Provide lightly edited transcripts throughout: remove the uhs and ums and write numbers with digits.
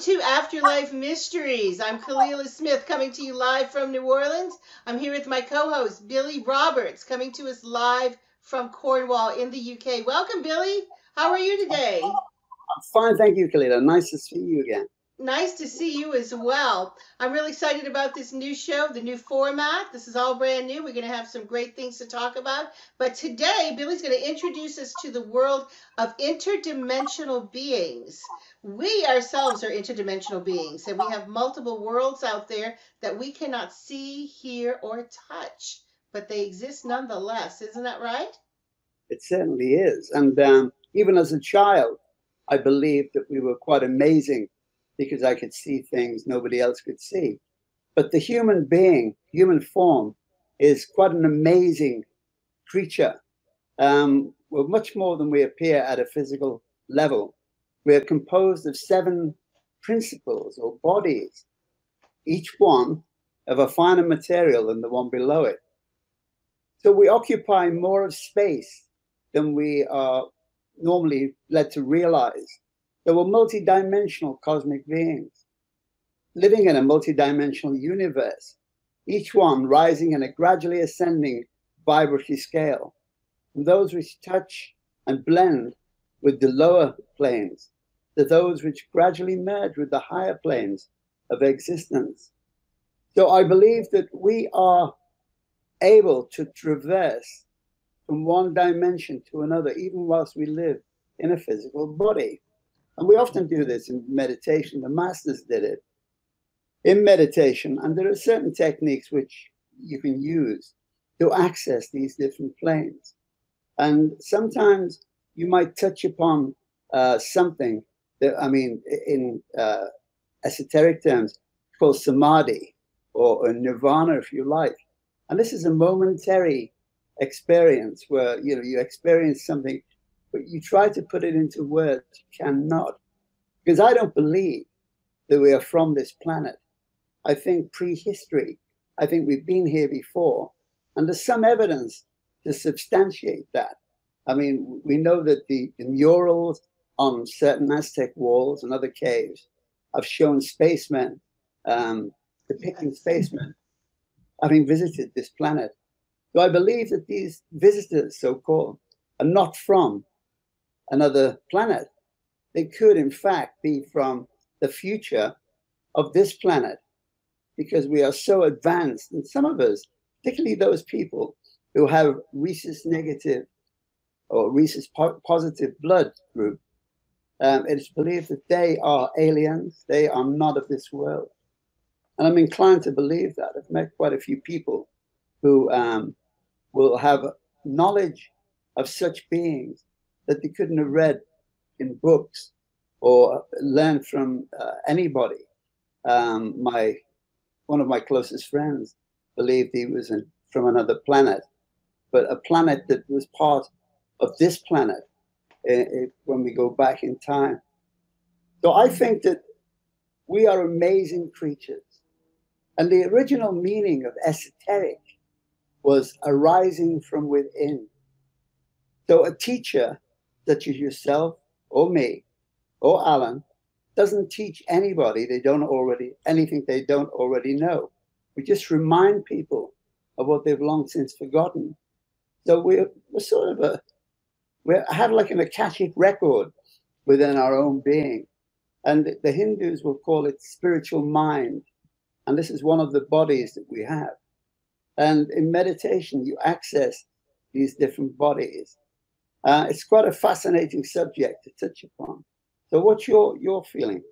to Afterlife Mysteries. I'm Kalila Smith coming to you live from New Orleans. I'm here with my co-host, Billy Roberts, coming to us live from Cornwall in the UK. Welcome, Billy. How are you today? I'm fine, thank you, Kalila. Nice to see you again. Nice to see you as well. I'm really excited about this new show, the new format. This is all brand new. We're going to have some great things to talk about. But today, Billy's going to introduce us to the world of interdimensional beings. We ourselves are interdimensional beings, and we have multiple worlds out there that we cannot see, hear, or touch. But they exist nonetheless. Isn't that right? It certainly is. And even as a child, I believed that we were quite amazing because I could see things nobody else could see. But the human being, human form, is quite an amazing creature. We're much more than we appear at a physical level. We are composed of 7 principles or bodies, each one of a finer material than the one below it. So we occupy more of space than we are normally led to realize. So we're multidimensional cosmic beings living in a multidimensional universe, each one rising in a gradually ascending vibratory scale. From those which touch and blend with the lower planes to those which gradually merge with the higher planes of existence. So I believe that we are able to traverse from one dimension to another, even whilst we live in a physical body. And we often do this in meditation. The masters did it in meditation. And there are certain techniques which you can use to access these different planes. And sometimes you might touch upon something that, I mean, in esoteric terms, called samadhi or nirvana, if you like. And this is a momentary experience where you experience something, but you try to put it into words, you cannot. Because I don't believe that we are from this planet. I think prehistory, I think we've been here before. And there's some evidence to substantiate that. I mean, we know that the murals on certain Aztec walls and other caves have shown spacemen, depicting spacemen having visited this planet. So I believe that these visitors, so-called, are not from another planet. They could, in fact, be from the future of this planet because we are so advanced. And some of us, particularly those people who have rhesus negative or rhesus positive blood group, it is believed that they are aliens. They are not of this world. And I'm inclined to believe that. I've met quite a few people who will have knowledge of such beings that they couldn't have read in books or learned from anybody. One of my closest friends believed he was from another planet, but a planet that was part of this planet when we go back in time. So I think that we are amazing creatures. And the original meaning of esoteric was arising from within. So a teacher, such as yourself or me or Alan, doesn't teach anybody anything they don't already know. We just remind people of what they've long since forgotten. So we're sort of we have like an akashic record within our own being. And the Hindus will call it spiritual mind. And this is one of the bodies that we have. And in meditation, you access these different bodies. It's quite a fascinating subject to touch upon. So what's your feeling?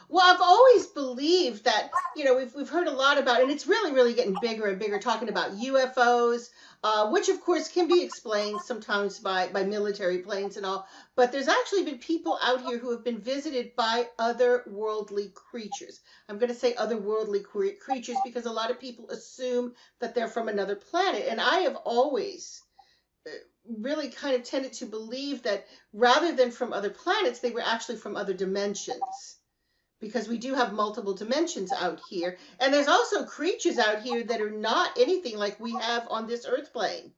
Well, I've always believed that, we've heard a lot about, and it's really, really getting bigger and bigger, talking about UFOs, which of course can be explained sometimes by military planes and all. But there's actually been people out here who have been visited by otherworldly creatures. I'm going to say otherworldly creatures because a lot of people assume that they're from another planet. And I have always really kind of tended to believe that rather than from other planets, they were actually from other dimensions, because we do have multiple dimensions out here. And there's also creatures out here that are not anything like we have on this earth plane.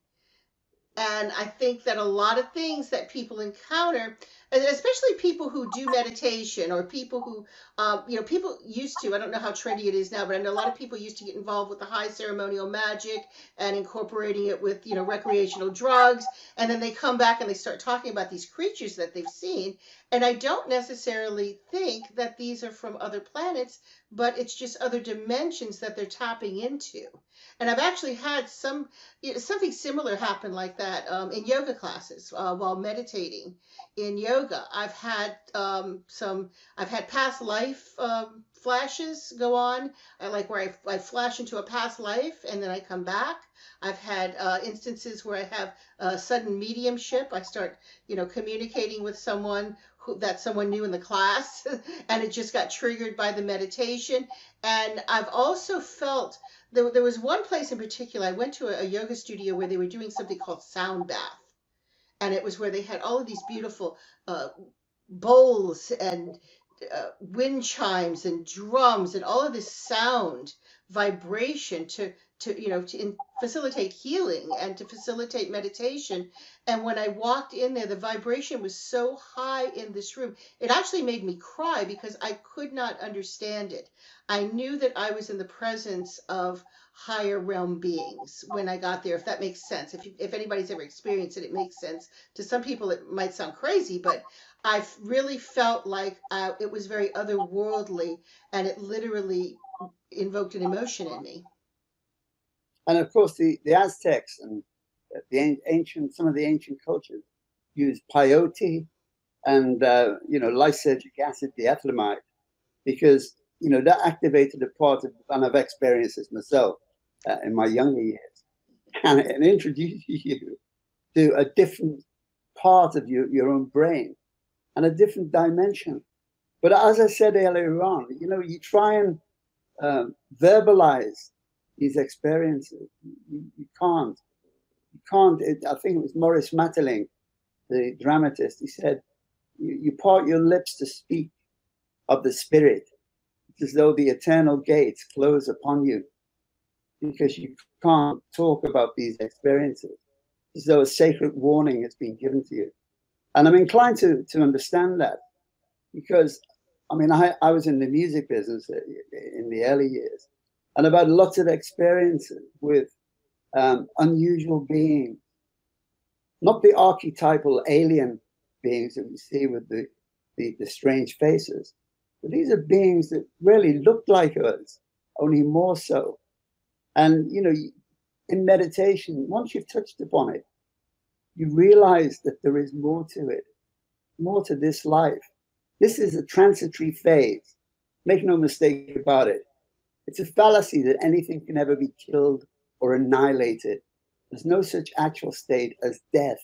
And I think that a lot of things that people encounter, And especially people who do meditation, or people who, people used to, I don't know how trendy it is now, but I know a lot of people used to get involved with the high ceremonial magic and incorporating it with, recreational drugs. And then they come back and they start talking about these creatures that they've seen. And I don't necessarily think that these are from other planets, but it's just other dimensions that they're tapping into. And I've actually had something similar happen like that in yoga classes while meditating in yoga. I've had past life flashes go on. I like where I flash into a past life and then I come back. I've had instances where I have sudden mediumship. I start, communicating with someone that someone knew in the class, and it just got triggered by the meditation. And I've also felt there was one place in particular. I went to a yoga studio where they were doing something called sound bath, and it was where they had all of these beautiful uh, bowls and wind chimes and drums and all of this sound vibration to facilitate healing and to facilitate meditation. And when I walked in there, the vibration was so high in this room, it actually made me cry because I could not understand it. I knew that I was in the presence of higher realm beings when I got there, if that makes sense. If anybody's ever experienced it, it makes sense. To some people it might sound crazy, but I really felt like it was very otherworldly, and it literally invoked an emotion in me. And of course, the Aztecs and some of the ancient cultures used peyote and lysergic acid, diethylamide, because that activated a part of, and I've experienced this myself in my younger years, and it introduces you to a different part of your own brain and a different dimension. But as I said earlier on, you try and verbalize these experiences. You can't. You can't. I think it was Maurice Maeterlinck, the dramatist. He said, "You part your lips to speak of the spirit. It's as though the eternal gates close upon you because you can't talk about these experiences. It's as though a sacred warning has been given to you." And I'm inclined to understand that because, I was in the music business in the early years, and I've had lots of experiences with unusual beings, not the archetypal alien beings that we see with the strange faces, but these are beings that really look like us, only more so. And, in meditation, once you've touched upon it, you realize that there is more to it, more to this life. This is a transitory phase. Make no mistake about it. It's a fallacy that anything can ever be killed or annihilated. There's no such actual state as death.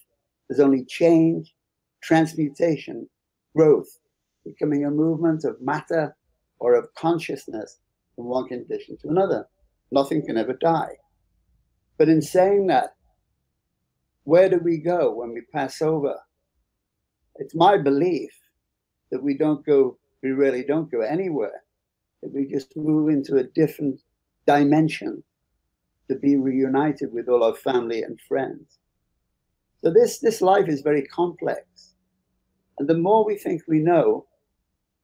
There's only change, transmutation, growth, becoming a movement of matter or of consciousness from one condition to another. Nothing can ever die. But in saying that, where do we go when we pass over? It's my belief that we really don't go anywhere, that we just move into a different dimension to be reunited with all our family and friends. So this life is very complex. And the more we think we know,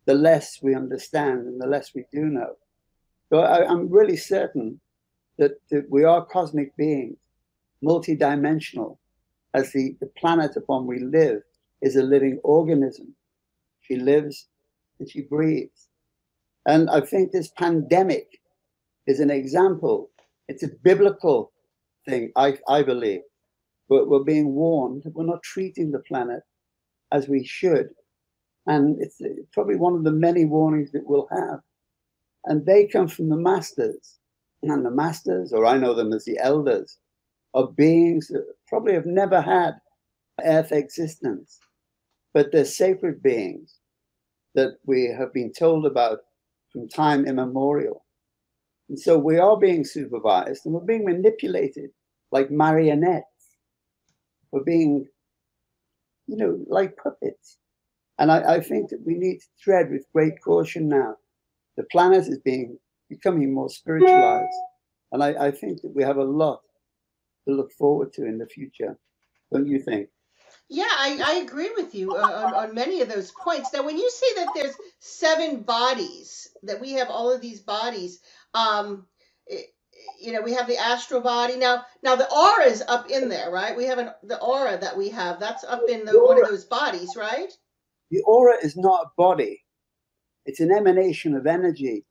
the less we understand and the less we do know. So I'm really certain that we are cosmic beings, multidimensional, as the planet upon we live is a living organism. She lives and she breathes. And I think this pandemic is an example. It's a biblical thing, I believe. But we're being warned that we're not treating the planet as we should. And it's probably one of the many warnings that we'll have. And they come from the masters. And the masters, or I know them as the elders, are beings that probably have never had earth existence. But they're sacred beings that we have been told about from time immemorial. And so we are being supervised and we're being manipulated like marionettes. We're being, like puppets. And I think that we need to tread with great caution now. The planet is becoming more spiritualized. And I think that we have a lot to look forward to in the future. Don't you think? Yeah, I agree with you on many of those points. Now, when you say that there's seven bodies, that we have all of these bodies, um, i- we have the astral body. Now the aura is up in there, right? We have the aura that we have. That's up in The one of aura, those bodies, right? the aura is not a body. It's an emanation of energy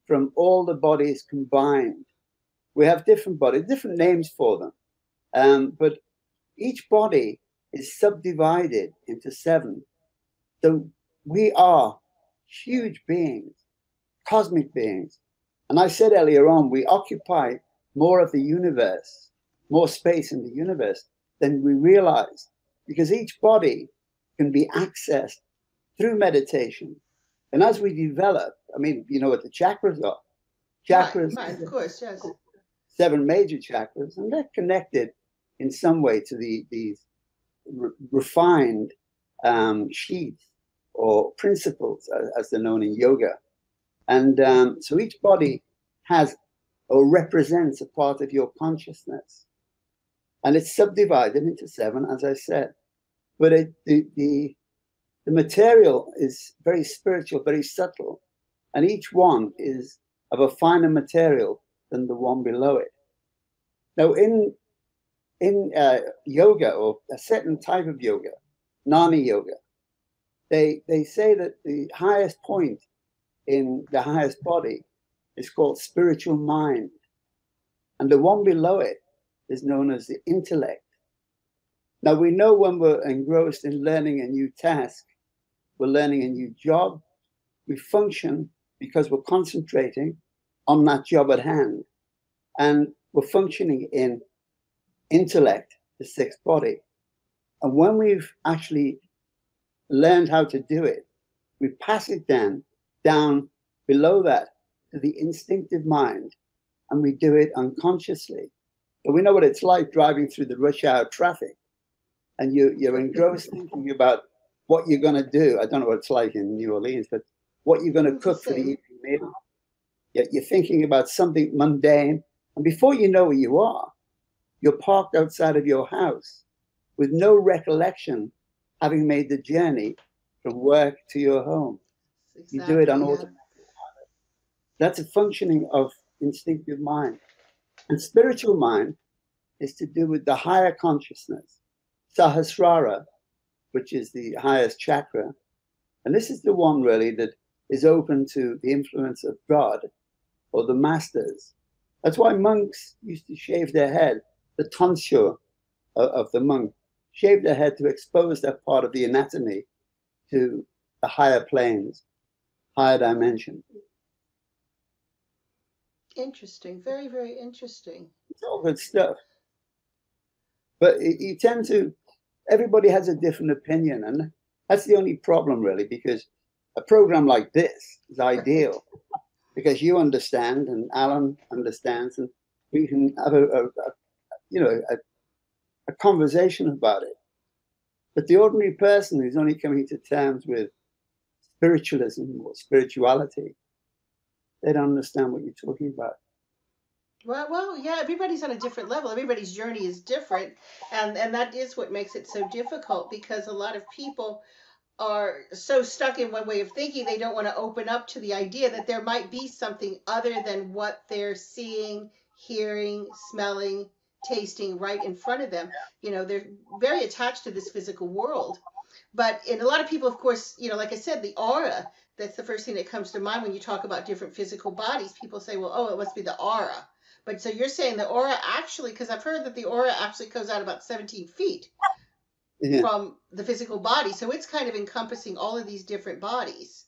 from all the bodies combined. We have different bodies, different names for them. But each body is subdivided into seven. So we are huge beings, cosmic beings. And I said earlier on, we occupy more of the universe, more space in the universe than we realize, because each body can be accessed through meditation. And as we develop, I mean, you know what the chakras are? Right, Chakras, right, of course, yes. seven major chakras, and they're connected in some way to these refined sheaths or principles, as they're known in yoga. And so each body has or represents a part of your consciousness. And it's subdivided into seven, as I said. But the material is very spiritual, very subtle. And each one is of a finer material than the one below it. Now, in yoga, or a certain type of yoga, Nani yoga, they say that the highest point in the highest body is called spiritual mind. And the one below it is known as the intellect. Now, we know when we're engrossed in learning a new task, we're learning a new job, we function because we're concentrating on that job at hand. And we're functioning in intellect, the sixth body. And when we've actually learned how to do it, we pass it down below that to the instinctive mind, and we do it unconsciously. But we know what it's like driving through the rush hour traffic, and you're engrossed thinking about what you're going to do. I don't know what it's like in New Orleans, but what you're going to It's the cook for the same. evening meal. You're thinking about something mundane, and before you know where you are, you're parked outside of your house with no recollection having made the journey from work to your home. You do it on Exactly, yeah. automatic. That's a functioning of instinctive mind. And spiritual mind is to do with the higher consciousness, Sahasrara, which is the highest chakra. And this is the one really that is open to the influence of God or the masters. That's why monks used to shave their head, the tonsure of the monk, shave their head to expose that part of the anatomy to the higher planes, higher dimension. Interesting. Very, very interesting. It's all good stuff. But you tend to, everybody has a different opinion. And that's the only problem, really, because a program like this is Right. ideal because you understand and Alan understands, and we can have a conversation about it. But the ordinary person who's only coming to terms with spiritualism or spirituality, they don't understand what you're talking about. Well, yeah, everybody's on a different level. Everybody's journey is different, and that is what makes it so difficult because a lot of people are so stuck in one way of thinking they don't want to open up to the idea that there might be something other than what they're seeing, hearing, smelling, tasting right in front of them. They're very attached to this physical world. But in a lot of people, of course, like I said, the aura, that's the first thing that comes to mind when you talk about different physical bodies. People say, well, oh, it must be the aura. But so you're saying the aura actually, because I've heard that the aura actually goes out about 17 feet Yeah. from the physical body. So it's kind of encompassing all of these different bodies.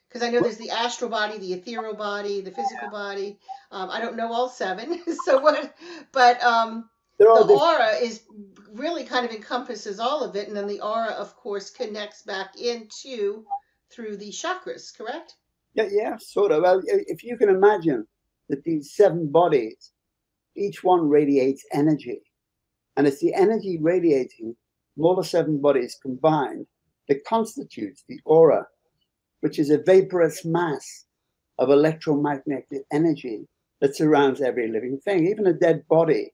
Because I know Well, there's the astral body, the ethereal body, the physical body. I don't know all seven. So what? But they're the all different. aura is really kind of encompasses all of it, and then the aura, of course, connects back into through the chakras. Correct? Yeah, yeah, sort of. Well, if you can imagine that these seven bodies, each one radiates energy, and it's the energy radiating from all the seven bodies combined that constitutes the aura, which is a vaporous mass of electromagnetic energy that surrounds every living thing. Even a dead body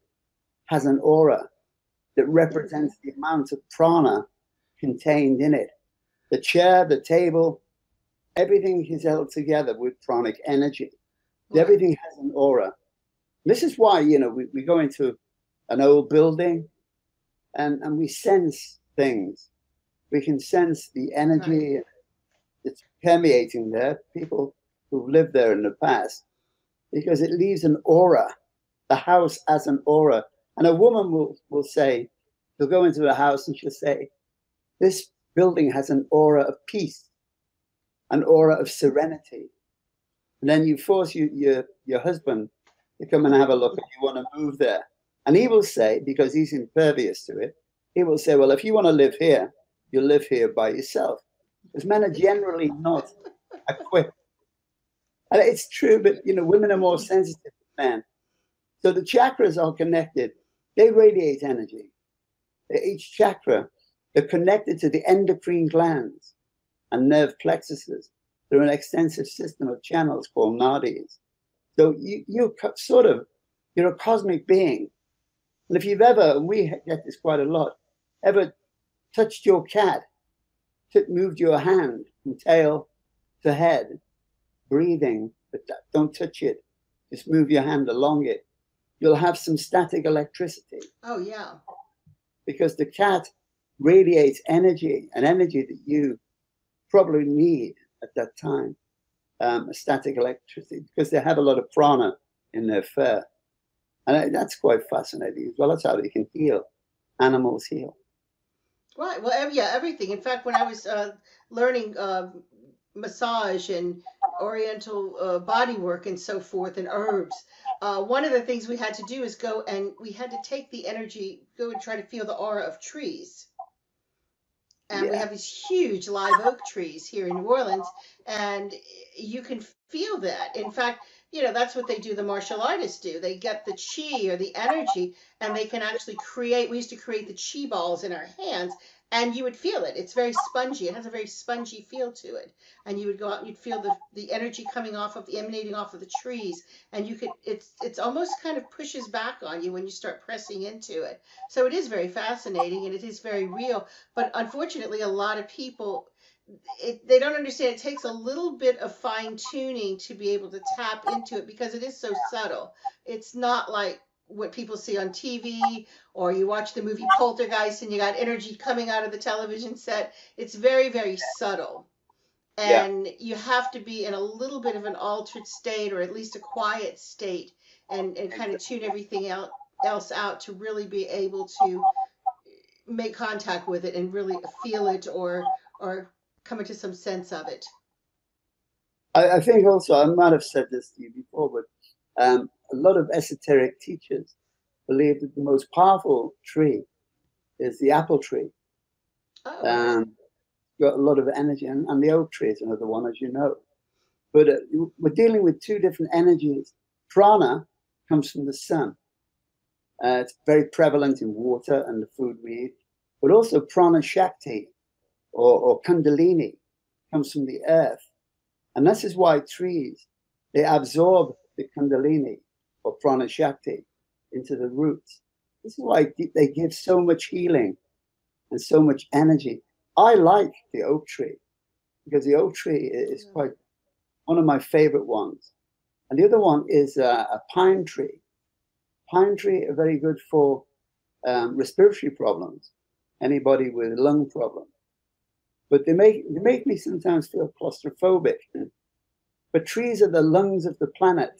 has an aura that Okay. represents the amount of prana contained in it. The chair, the table, everything is held together with pranic energy. Right. Everything has an aura. This is why, we go into an old building and we sense things. We can sense the energy that's permeating there, people who've lived there in the past, because it leaves an aura. The house has an aura. And a woman will say, she'll go into a house and she'll say, this building has an aura of peace, an aura of serenity. And then you force your husband to come and have a look and you want to move there. And he will say, because he's impervious to it, he will say, well, if you want to live here, you live here by yourself. Because men are generally not equipped. And it's true, but women are more sensitive than men. So the chakras are connected. They radiate energy. Each chakra, they're connected to the endocrine glands and nerve plexuses through an extensive system of channels called nadis. So you're a cosmic being. And if you've ever, and we get this quite a lot, ever touched your cat, moved your hand from tail to head, breathing, but don't touch it, just move your hand along it, you'll have some static electricity. Oh, yeah. Because the cat radiates energy, an energy that you probably need at that time, a static electricity, because they have a lot of prana in their fur. And that's quite fascinating as well. That's how they can heal. Animals heal. Right. Well, yeah, everything. In fact, when I was learning massage and oriental body work and so forth and herbs, one of the things we had to do is go and we had to take the energy, go and try to feel the aura of trees. And we Yeah. have these huge live oak trees here in New Orleans, and you can feel that. In fact, that's what they do, the martial artists do. They get the chi or the energy, and they can actually create. We used to create the chi balls in our hands, and you would feel it. It's very spongy. It has a very spongy feel to it. And you would go out and you'd feel the energy coming off of the emanating off of the trees, and you could it's almost kind of pushes back on you when you start pressing into it. So it is very fascinating and it is very real, but unfortunately, a lot of people they don't understand. It takes a little bit of fine tuning to be able to tap into it because it is so subtle. It's not like what people see on TV or you watch the movie Poltergeist and you got energy coming out of the television set. It's very, very subtle. Yeah. And you have to be in a little bit of an altered state or at least a quiet state and kind of tune everything else out to really be able to make contact with it and really feel it or come into some sense of it. I think also, I might have said this to you before, but a lot of esoteric teachers believe that the most powerful tree is the apple tree. Oh, right. Got a lot of energy, and the oak tree is another one, as you know. But we're dealing with two different energies. Prana comes from the sun. It's very prevalent in water and the food we eat, but also prana shakti or kundalini comes from the earth. And this is why trees, they absorb the kundalini or prana shakti into the roots. This is why they give so much healing and so much energy. I like the oak tree because the oak tree is quite one of my favorite ones. And the other one is a pine tree. Pine tree are very good for respiratory problems, anybody with lung problems. But they make me sometimes feel claustrophobic. But trees are the lungs of the planet.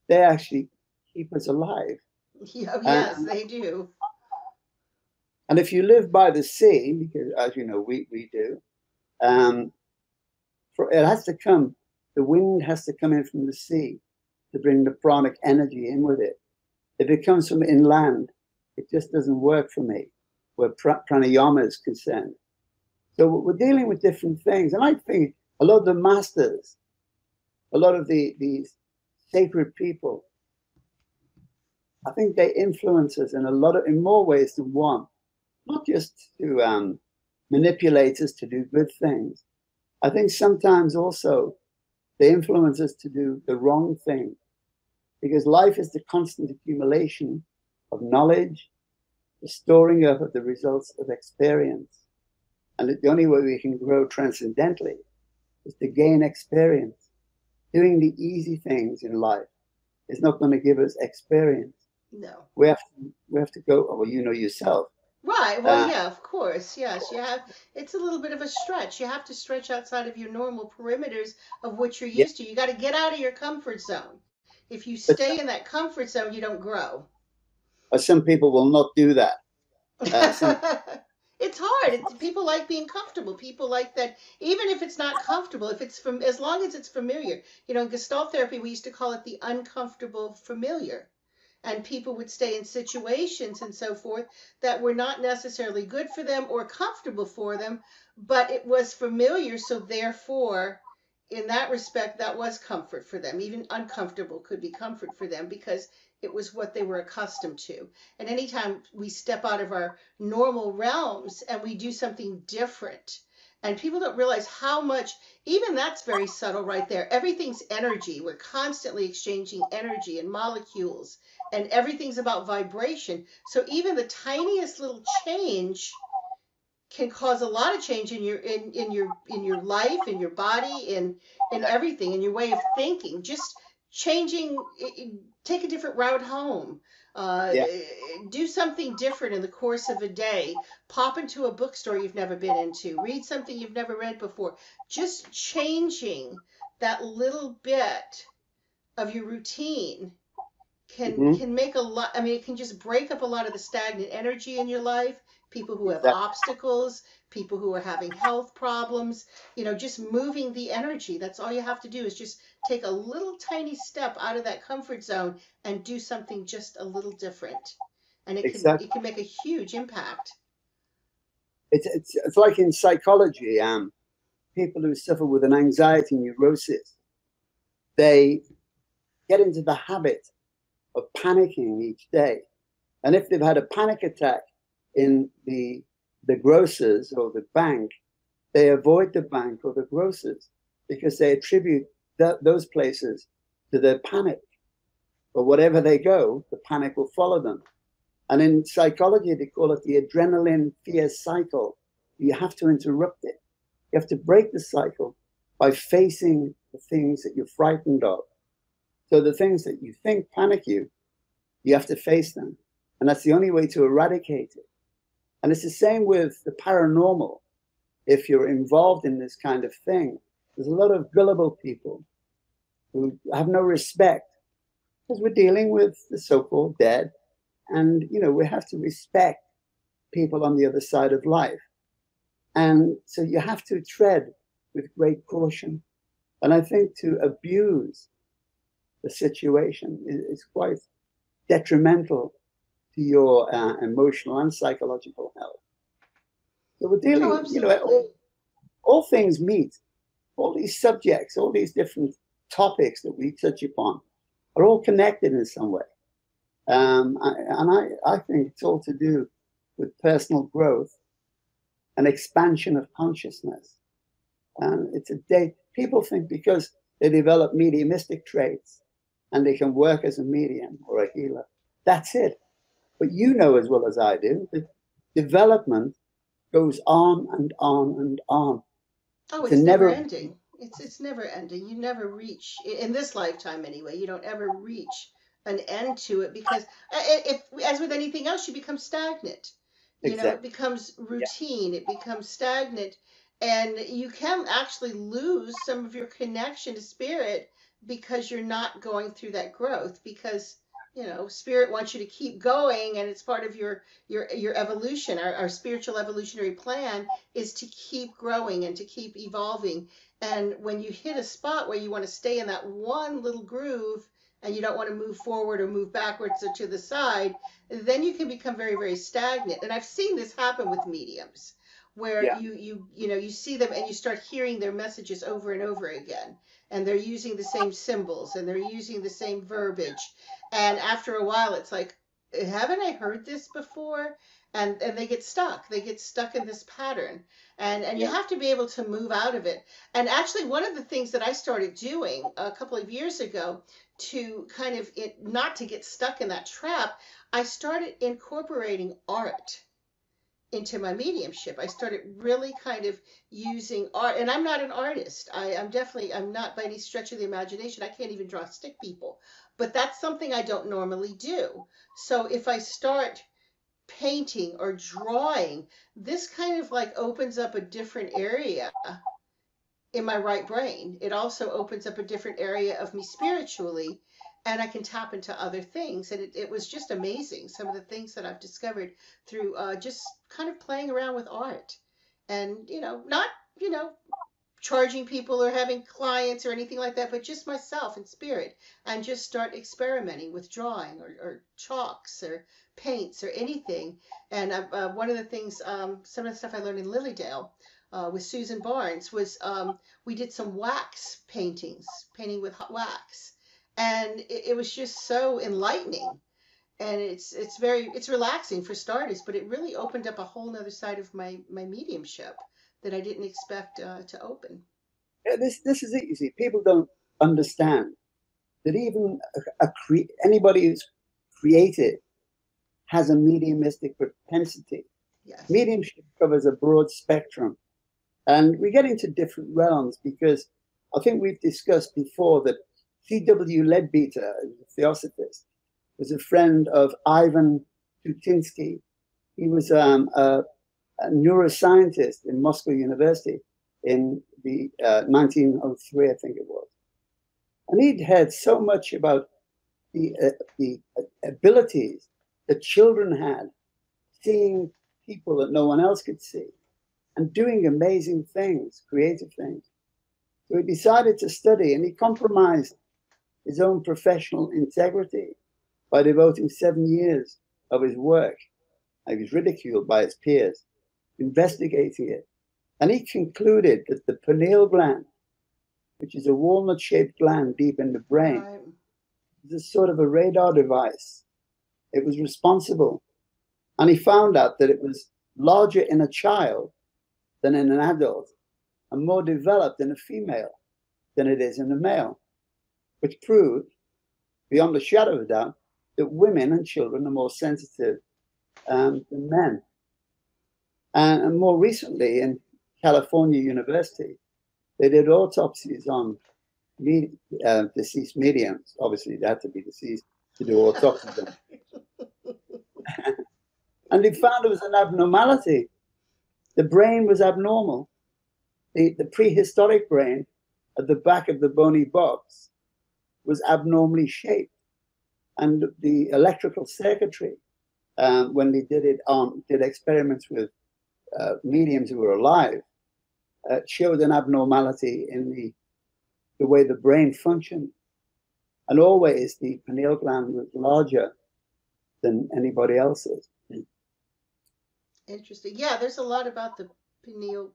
They actually keep us alive. Oh, yes, they do. And if you live by the sea, because as you know, we do, it has to come, the wind has to come in from the sea to bring the pranic energy in with it. If it comes from inland, it just doesn't work for me where pranayama is concerned. So we're dealing with different things. And I think a lot of the masters, a lot of these sacred people, I think they influence us in more ways than one, not just to manipulate us to do good things. I think sometimes also they influence us to do the wrong thing because life is the constant accumulation of knowledge, the storing up of the results of experience. And the only way we can grow transcendently is to gain experience. Doing the easy things in life is not going to give us experience. No. We have to go. Well, you know yourself. Right. Well, Uh, yeah, of course. Yes, you have. It's a little bit of a stretch. You have to stretch outside of your normal perimeters of what you're yeah, used to. You got to get out of your comfort zone. If you but stay in that comfort zone, you don't grow. some people will not do that. Some It's hard. People like being comfortable. People like that, even if it's not comfortable, if it's from, as long as it's familiar. In Gestalt therapy, we used to call it the uncomfortable familiar. And people would stay in situations and so forth that were not necessarily good for them or comfortable for them, but it was familiar. So, therefore, in that respect, that was comfort for them. Even uncomfortable could be comfort for them because it was what they were accustomed to. And anytime we step out of our normal realms and we do something different, and people don't realize how much, even that's very subtle right there. Everything's energy. We're constantly exchanging energy and molecules, and everything's about vibration. So even the tiniest little change can cause a lot of change in your life, in your body, in everything, in your way of thinking. Just changing, take a different route home. Uh, yeah, do something different in the course of a day. Pop into a bookstore you've never been into. Read something you've never read before. Just changing that little bit of your routine can hmm can make a lot. I mean, it can just break up a lot of the stagnant energy in your life. People who have exactly, obstacles, people who are having health problems, just moving the energy. That's all you have to do is just take a little tiny step out of that comfort zone and do something just a little different. And it can exactly. it can make a huge impact. It's like in psychology. People who suffer with an anxiety neurosis, they get into the habit of panicking each day. And if they've had a panic attack in the grocers or the bank, they avoid the bank or the grocers because they attribute those places to their panic. But wherever they go, the panic will follow them. And in psychology, they call it the adrenaline fear cycle. You have to interrupt it. You have to break the cycle by facing the things that you're frightened of. So the things that you think panic you have to face them. And that's the only way to eradicate it. And it's the same with the paranormal. If you're involved in this kind of thing, there's a lot of gullible people who have no respect because we're dealing with the so-called dead. And, we have to respect people on the other side of life. And so you have to tread with great caution. And I think to abuse the situation is quite detrimental to your emotional and psychological health. So we're Oh, dealing, absolutely. all things meet, all these subjects, all these different topics that we touch upon are all connected in some way. And I think it's all to do with personal growth and expansion of consciousness. And it's a day, people think because they develop mediumistic traits and they can work as a medium or a healer, that's it. But you know as well as I do that development goes on and on and on. Oh, It's a it's never never, ending. It's never ending. You never reach, in this lifetime anyway, you don't ever reach an end to it because if, as with anything else, you become stagnant. It exactly. becomes Yeah, routine, it becomes stagnant, and you can actually lose some of your connection to spirit because you're not going through that growth because spirit wants you to keep going, and it's part of your evolution. Our spiritual evolutionary plan is to keep growing and to keep evolving. And when you hit a spot where you want to stay in that one little groove and you don't want to move forward or move backwards or to the side, then you can become very, very stagnant. And I've seen this happen with mediums where yeah, you see them and you start hearing their messages over and over again, and they're using the same symbols and they're using the same verbiage, and after a while it's like, haven't I heard this before? And they get stuck in this pattern, and you yeah, have to be able to move out of it. And actually, one of the things that I started doing a couple of years ago to kind of not to get stuck in that trap, I started incorporating art into my mediumship. I started really kind of using art, and I'm not an artist. I'm not by any stretch of the imagination. I can't even draw stick people, but that's something I don't normally do. So if I start painting or drawing, this kind of like opens up a different area in my right brain. It also opens up a different area of me spiritually, and I can tap into other things. And it was just amazing, some of the things that I've discovered through just kind of playing around with art. And, not, you know, charging people or having clients or anything like that, but just myself in spirit, and just start experimenting with drawing or chalks or paints or anything. And one of the things, some of the stuff I learned in Lilydale with Susan Barnes was we did some wax paintings, painting with hot wax. And it was just so enlightening. And it's relaxing for starters, but it really opened up a whole nother side of my mediumship that I didn't expect to open. Yeah, this is it. You see, people don't understand that even anybody who's creative has a mediumistic propensity. Yes. Mediumship covers a broad spectrum, and we get into different realms because I think we've discussed before that C.W. Leadbeater, a theosophist, was a friend of Ivan Tutinsky. He was a neuroscientist in Moscow University in the 1903, I think it was. And he'd heard so much about the abilities that children had, seeing people that no one else could see, and doing amazing things, creative things. So he decided to study, and he compromised his own professional integrity by devoting 7 years of his work. He was ridiculed by his peers, investigating it. And he concluded that the pineal gland, which is a walnut-shaped gland deep in the brain, Right. is a sort of a radar device. It was responsible. And he found out that it was larger in a child than in an adult, and more developed in a female than it is in a male, which proved, beyond a shadow of a doubt, that women and children are more sensitive than men. And more recently, in California University, they did autopsies on deceased mediums. Obviously, they had to be deceased to do autopsies on. And they found it was an abnormality. The brain was abnormal. The prehistoric brain at the back of the bony box was abnormally shaped. And the electrical circuitry, when they did experiments with mediums who were alive, showed an abnormality in the way the brain functioned. And always the pineal gland was larger than anybody else's. Interesting. Yeah, there's a lot about the pineal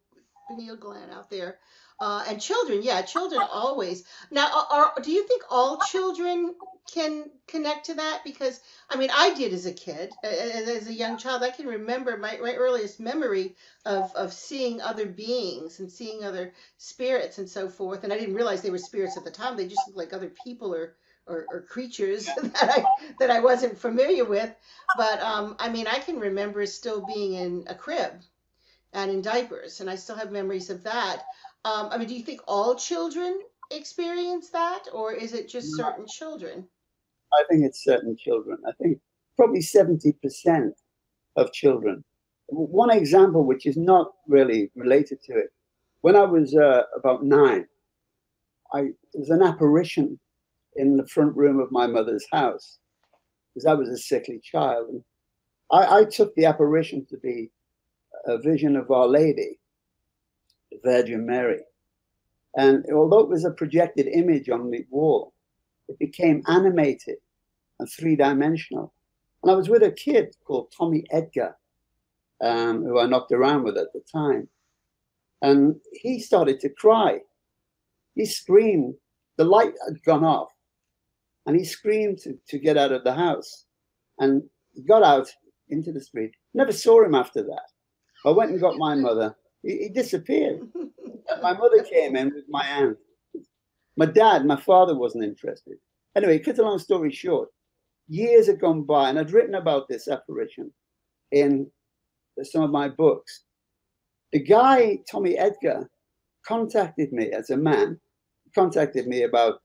gland out there. And children, yeah, children always. Now, do you think all children can connect to that? Because I mean, I did as a kid, as a young child. I can remember my earliest memory of seeing other beings and seeing other spirits and so forth. And I didn't realize they were spirits at the time. They just looked like other people or creatures that I wasn't familiar with. But I mean, I can remember still being in a crib and in diapers, and I still have memories of that. I mean, do you think all children experience that, or is it just certain children? I think it's certain children. I think probably 70% of children. One example, which is not really related to it, when I was about 9, it was an apparition in the front room of my mother's house, because I was a sickly child. And I took the apparition to be a vision of Our Lady, the Virgin Mary. And although it was a projected image on the wall, it became animated and three-dimensional. And I was with a kid called Tommy Edgar, who I knocked around with at the time. And he started to cry. He screamed. The light had gone off. And he screamed to get out of the house. And he got out into the street. Never saw him after that. I went and got my mother. He disappeared. And my mother came in with my aunt. My father wasn't interested. Anyway, cut a long story short, years had gone by, and I'd written about this apparition in some of my books. The guy, Tommy Edgar, contacted me as a man, contacted me about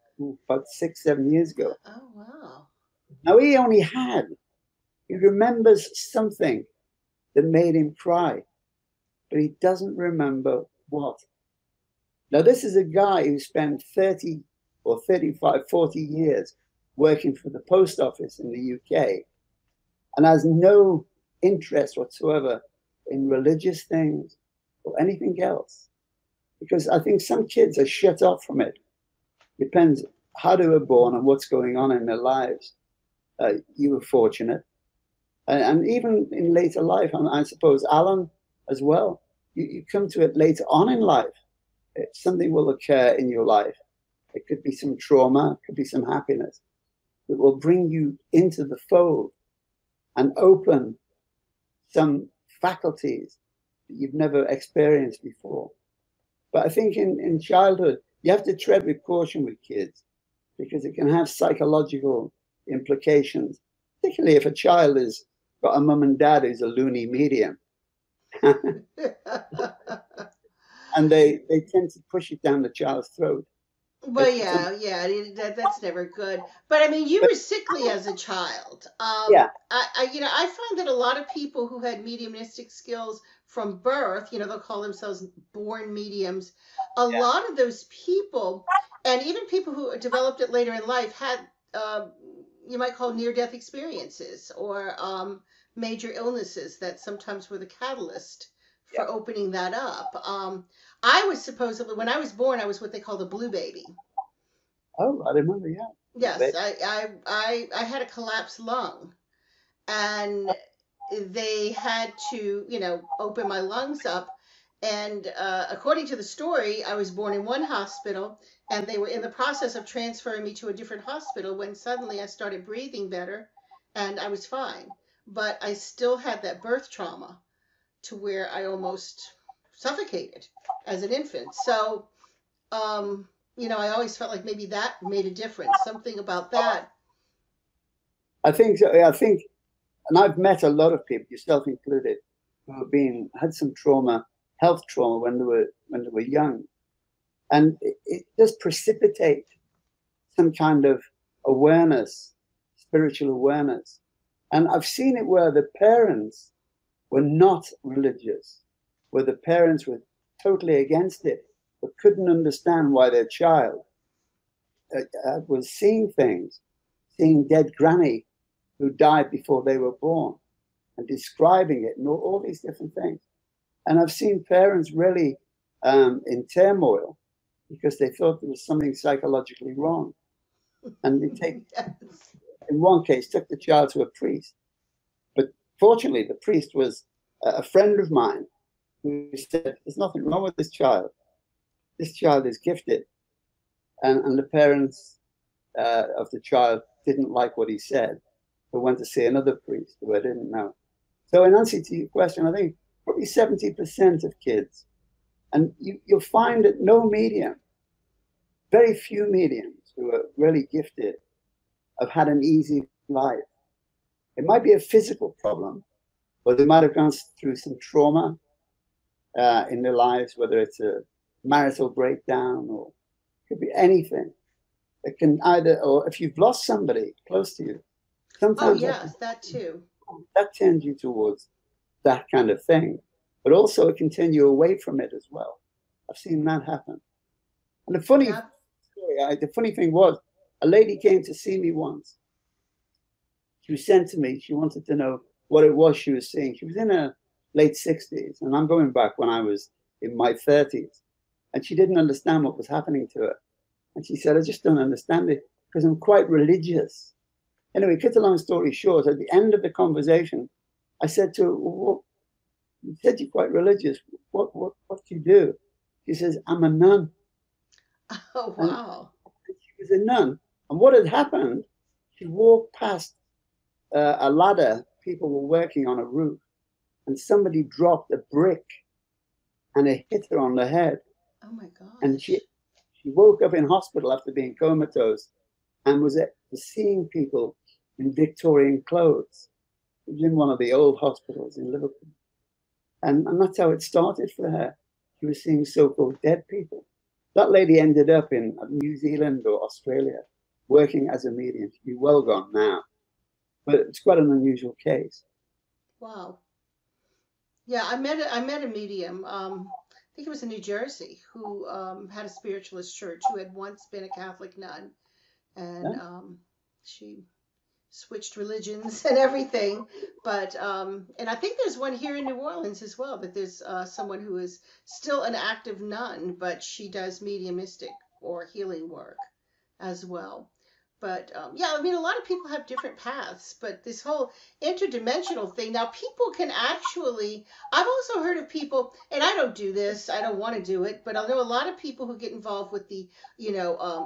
6, 7 years ago. Oh, wow. Now he remembers something that made him cry, but he doesn't remember what. Now, this is a guy who spent 30 or 35, 40 years working for the post office in the UK and has no interest whatsoever in religious things or anything else. Because I think some kids are shut off from it. Depends how they were born and what's going on in their lives. You were fortunate. And even in later life, and I suppose Alan as well, you come to it later on in life. Something will occur in your life. It could be some trauma, it could be some happiness that will bring you into the fold and open some faculties that you've never experienced before. But I think in childhood, you have to tread with caution with kids because it can have psychological implications, particularly if a child has got a mum and dad who's a loony medium. And they tend to push it down the child's throat. Well, yeah, that's never good. But I mean, you were sickly as a child. Yeah. I find that a lot of people who had mediumistic skills from birth, they'll call themselves born mediums. A lot of those people, and even people who developed it later in life, had you might call near-death experiences or major illnesses that sometimes were the catalyst for opening that up. I was supposedly, when I was born, I was what they call the blue baby. Oh, I remember, yeah. Yes, I had a collapsed lung, and they had to, open my lungs up. And according to the story, I was born in one hospital, and they were in the process of transferring me to a different hospital when suddenly I started breathing better, and I was fine. But I still had that birth trauma to where I almost suffocated as an infant. So, I always felt like maybe that made a difference, something about that. I think so. I think, and I've met a lot of people, yourself included, who have had some trauma, health trauma when they were young, and it does precipitate some kind of awareness, spiritual awareness. And I've seen it where the parents were not religious, where the parents were totally against it, but couldn't understand why their child was seeing things, seeing dead granny who died before they were born and describing it and all these different things. And I've seen parents really in turmoil because they thought there was something psychologically wrong. And in one case, took the child to a priest. But fortunately, the priest was a friend of mine who said, there's nothing wrong with this child. This child is gifted. And the parents of the child didn't like what he said, but went to see another priest who I didn't know. So in answer to your question, I think probably 70% of kids, and you'll find that no medium, very few mediums who are really gifted have had an easy life. It might be a physical problem, or they might have gone through some trauma in their lives, whether it's a marital breakdown or it could be anything. It can either, or if you've lost somebody close to you, sometimes that too. That turns you towards that kind of thing, but also it can turn you away from it as well. I've seen that happen. And the funny thing was, a lady came to see me once. She was sent to me. She wanted to know what it was she was seeing. She was in her late 60s, and I'm going back when I was in my 30s. And she didn't understand what was happening to her. And she said, I just don't understand it because I'm quite religious. Anyway, cut a long story short, at the end of the conversation, I said to her, well, you said you're quite religious. What do you do? She says, I'm a nun. Oh, wow. And she was a nun. And what had happened, she walked past a ladder. People were working on a roof. And somebody dropped a brick and it hit her on the head. Oh, my God. And she woke up in hospital after being comatose and was seeing people in Victorian clothes. It was in one of the old hospitals in Liverpool. And that's how it started for her. She was seeing so-called dead people. That lady ended up in New Zealand or Australia working as a medium. She'd be well gone now. But it's quite an unusual case. Wow. Yeah, I met a medium. I think it was in New Jersey, who had a spiritualist church, who had once been a Catholic nun, and Yeah? she switched religions and everything. But and I think there's one here in New Orleans as well. That there's someone who is still an active nun, but she does mediumistic or healing work as well. But yeah, I mean, a lot of people have different paths, but this whole interdimensional thing, now people can actually, I've also heard of people, and I don't do this, I don't want to do it, but I know a lot of people who get involved with the,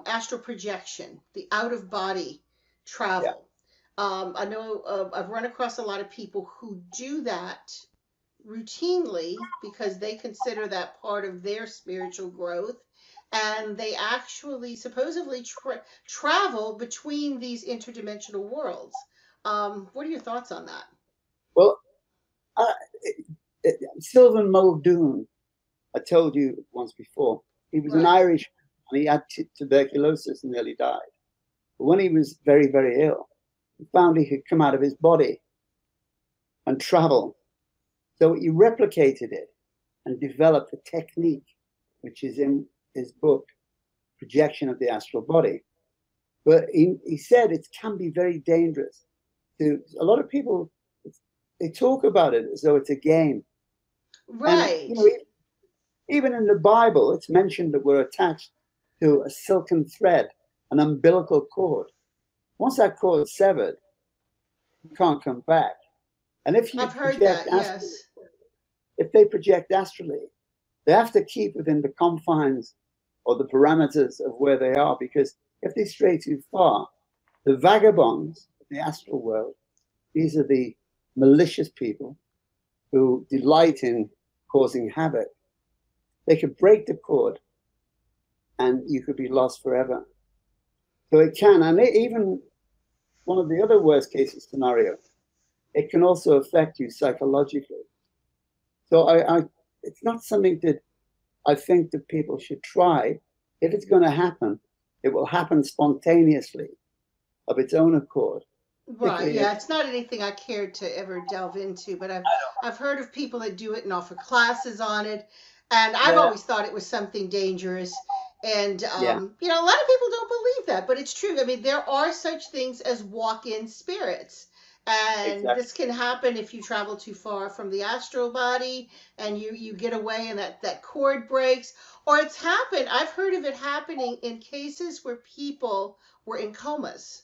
astral projection, the out of body Yeah. travel. I know I've run across a lot of people who do that routinely because they consider that part of their spiritual growth, and they actually supposedly travel between these interdimensional worlds. What are your thoughts on that? Well, uh, Sylvan Muldoon, I told you once before, he was an Right. Irish and he had tuberculosis and nearly died. But when he was very, very ill, he found he could come out of his body and travel. So he replicated it and developed a technique, which is in his book, Projection of the Astral Body. But he said it can be very dangerous. To a lot of people, they talk about it as though it's a game. And, Right. even in the Bible, it's mentioned that we're attached to a silken thread, an umbilical cord. Once that cord is severed, you can't come back. And if you I've heard project that, astrally, yes. if they project astrally, they have to keep within the confines or the parameters of where they are, because if they stray too far, the vagabonds of the astral world, these are the malicious people who delight in causing havoc. They could break the cord and you could be lost forever. So it can, and even one of the other worst cases scenario, it can also affect you psychologically. So it's not something that I think that people should try. If it's going to happen, it will happen spontaneously of its own accord. Right, Particularly yeah, if it's not anything I cared to ever delve into, but I've heard of people that do it and offer classes on it, and I've yeah, always thought it was something dangerous. And yeah, a lot of people don't believe that, but it's true. I mean, there are such things as walk-in spirits, and exactly, this can happen if you travel too far from the astral body and you get away and that cord breaks, or it's happened. I've heard of it happening in cases where people were in comas,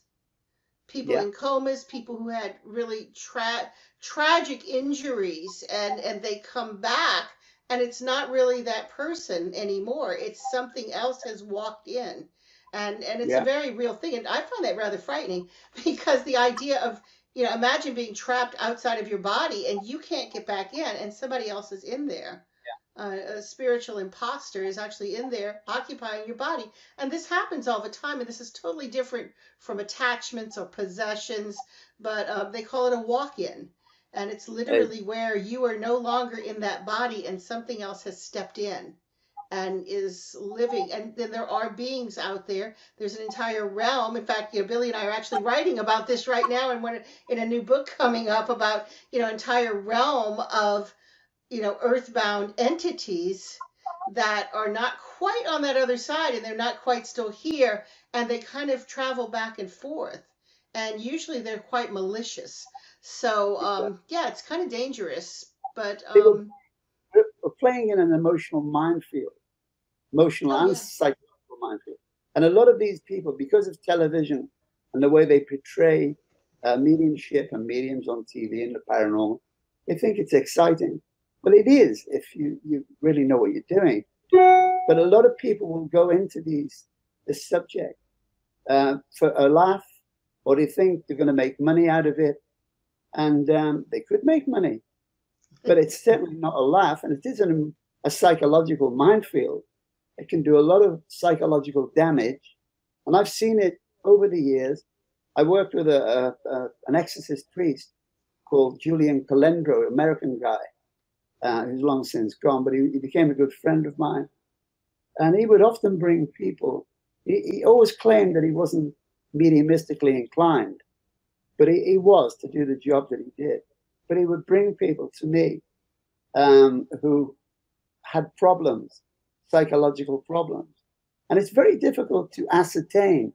people yeah, in comas, people who had really tragic injuries, and they come back, and it's not really that person anymore. It's something else has walked in, and it's a yeah, very real thing. And I find that rather frightening because the idea of, imagine being trapped outside of your body and you can't get back in, and somebody else is in there. A spiritual imposter is actually in there occupying your body. And this happens all the time. And this is totally different from attachments or possessions, but they call it a walk in. And it's uh, literally where you are no longer in that body and something else has stepped in and is living. And then there are beings out there. There's an entire realm. In fact, Billy and I are actually writing about this right now, and in a new book coming up about, entire realm of, earthbound entities that are not quite on that other side, and they're not quite still here, and they kind of travel back and forth, and usually they're quite malicious. So exactly. yeah, it's kind of dangerous, but They were playing in an emotional minefield, emotional oh and yeah. psychological minefield. And a lot of these people, because of television and the way they portray mediumship and mediums on TV and the paranormal, they think it's exciting. But it is if you really know what you're doing. But a lot of people will go into this subject for a laugh, or they think they're going to make money out of it, and they could make money, but it's certainly not a laugh, and it isn't a psychological minefield. It can do a lot of psychological damage, and I've seen it over the years. I worked with an exorcist priest called Julian Calendro, American guy, He's long since gone, but he became a good friend of mine. And he would often bring people. He always claimed that he wasn't mediumistically inclined, but he was to do the job that he did. But he would bring people to me who had problems, psychological problems. And it's very difficult to ascertain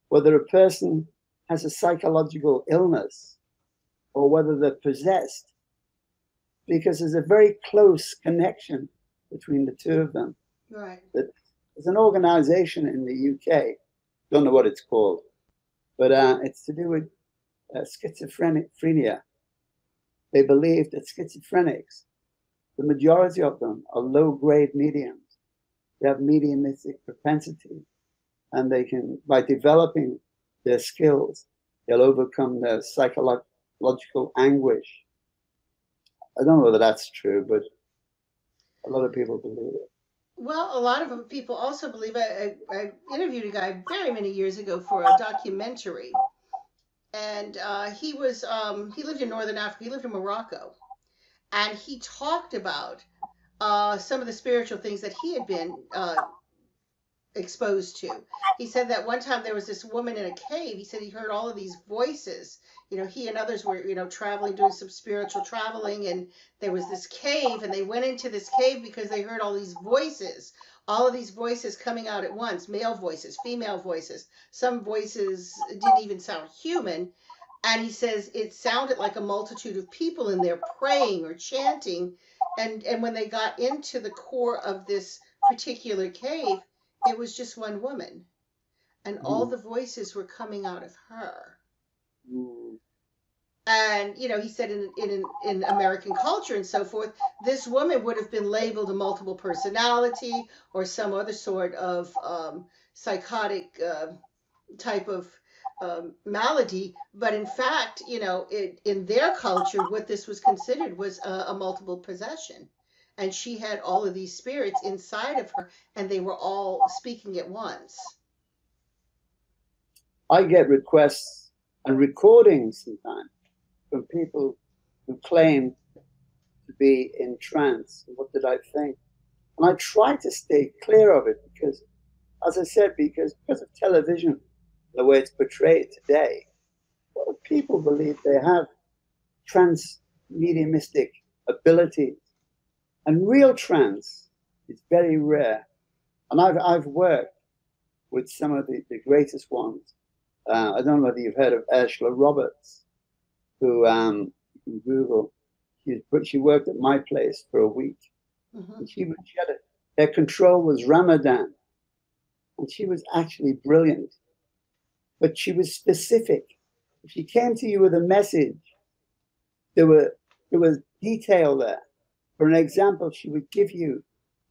whether a person has a psychological illness or whether they're possessed, because there's a very close connection between the two of them. Right. There's an organization in the UK, don't know what it's called, but it's to do with schizophrenia. They believe that schizophrenics, the majority of them are low-grade mediums. They have mediumistic propensity, and they can, by developing their skills, they'll overcome their psychological anguish. I don't know whether that's true, but a lot of people believe it. Well, a lot of people also believe. I interviewed a guy very many years ago for a documentary, and he lived in Northern Africa. He lived in Morocco, and he talked about some of the spiritual things that he had been exposed to. He said that one time there was this woman in a cave. He said he heard all of these voices. He and others were, traveling, doing some spiritual traveling, and there was this cave, and they went into this cave because they heard all of these voices coming out at once, male voices, female voices. Some voices didn't even sound human. And he says it sounded like a multitude of people in there praying or chanting. And when they got into the core of this particular cave, it was just one woman, and all the voices were coming out of her. Mm. And he said in American culture and so forth, this woman would have been labeled a multiple personality or some other sort of psychotic type of malady. But in fact, in their culture, what this was considered was a multiple possession. And she had all of these spirits inside of her, and they were all speaking at once. I get requests and recordings sometimes from people who claim to be in trance. What did I think? And I try to stay clear of it because, as I said, because of television, the way it's portrayed today, a lot of people believe they have trance mediumistic abilities. And real trance is very rare. And I've worked with some of the greatest ones. I don't know whether you've heard of Ursula Roberts, who you can Google. She worked at my place for a week. Mm-hmm. And their control was Ramadan. And she was actually brilliant. But she was specific. If she came to you with a message, there was detail there. For an example, she would give you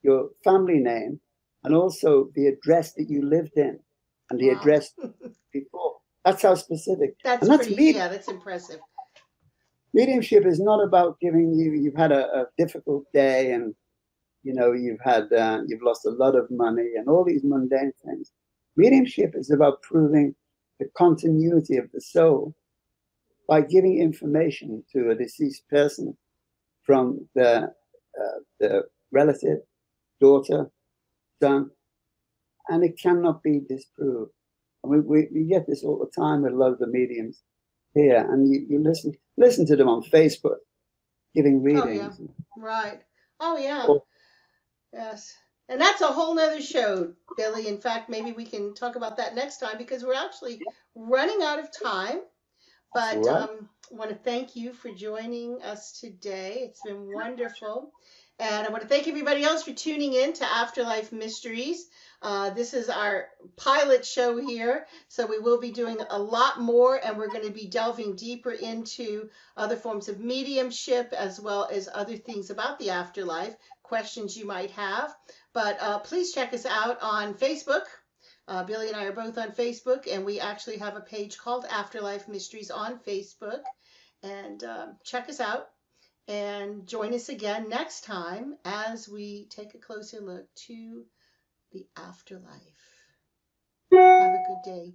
your family name and also the address that you lived in and the address before. That's how specific. That's that's impressive. Mediumship is not about giving you've had a difficult day and you've lost a lot of money and all these mundane things. Mediumship is about proving the continuity of the soul by giving information to a deceased person from the relative, daughter, son, and it cannot be disproved. And we get this all the time with a lot of the mediums here, and you listen to them on Facebook giving readings. Oh, yeah. Right. Oh, yeah. Yes. And that's a whole nother show, Billy. In fact, maybe we can talk about that next time because we're actually running out of time. But I want to thank you for joining us today. It's been wonderful. And I want to thank everybody else for tuning in to Afterlife Mysteries. This is our pilot show here, so we will be doing a lot more, and we're going to be delving deeper into other forms of mediumship as well as other things about the afterlife, questions you might have. But please check us out on Facebook. Billy and I are both on Facebook, and we actually have a page called Afterlife Mysteries on Facebook. And check us out and join us again next time as we take a closer look to the afterlife. Have a good day.